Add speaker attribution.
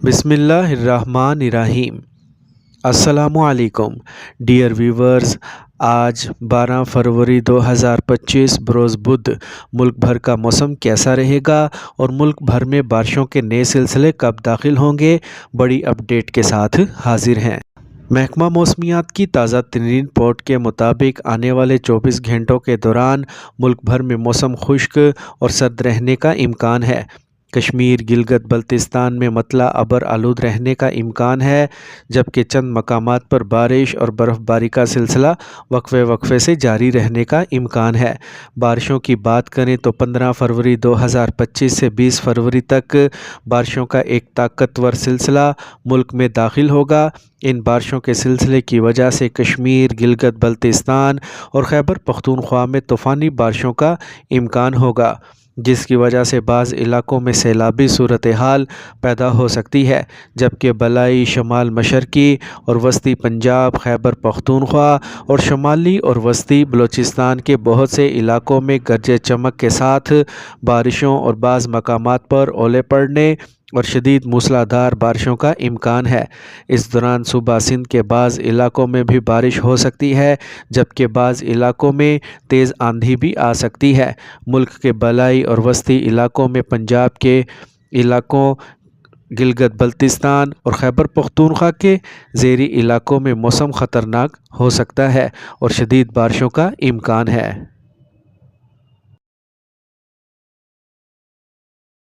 Speaker 1: بسم اللہ الرحمن الرحیم۔ السلام علیکم ڈیئر ویورز، آج 12 فروری 2025 بروز بدھ ملک بھر کا موسم کیسا رہے گا اور ملک بھر میں بارشوں کے نئے سلسلے کب داخل ہوں گے، بڑی اپڈیٹ کے ساتھ حاضر ہیں۔ محکمہ موسمیات کی تازہ ترین رپورٹ کے مطابق آنے والے 24 گھنٹوں کے دوران ملک بھر میں موسم خشک اور سرد رہنے کا امکان ہے۔ کشمیر، گلگت بلتستان میں مطلع ابر آلود رہنے کا امکان ہے، جبکہ چند مقامات پر بارش اور برف باری کا سلسلہ وقفے وقفے سے جاری رہنے کا امکان ہے۔ بارشوں کی بات کریں تو 15 فروری 2025 سے 20 فروری تک بارشوں کا ایک طاقتور سلسلہ ملک میں داخل ہوگا۔ ان بارشوں کے سلسلے کی وجہ سے کشمیر، گلگت بلتستان اور خیبر پختونخوا میں طوفانی بارشوں کا امکان ہوگا، جس کی وجہ سے بعض علاقوں میں سیلابی صورتحال پیدا ہو سکتی ہے، جبکہ بالائی، شمال مشرقی اور وسطی پنجاب، خیبر پختونخوا اور شمالی اور وسطی بلوچستان کے بہت سے علاقوں میں گرج چمک کے ساتھ بارشوں اور بعض مقامات پر اولے پڑنے اور شدید موسلادھار بارشوں کا امکان ہے۔ اس دوران صوبہ سندھ کے بعض علاقوں میں بھی بارش ہو سکتی ہے، جبکہ بعض علاقوں میں تیز آندھی بھی آ سکتی ہے۔ ملک کے بالائی اور وسطی علاقوں میں پنجاب کے علاقوں، گلگت بلتستان اور خیبر پختونخوا کے زیریں علاقوں میں موسم خطرناک ہو سکتا ہے اور شدید بارشوں کا امکان ہے۔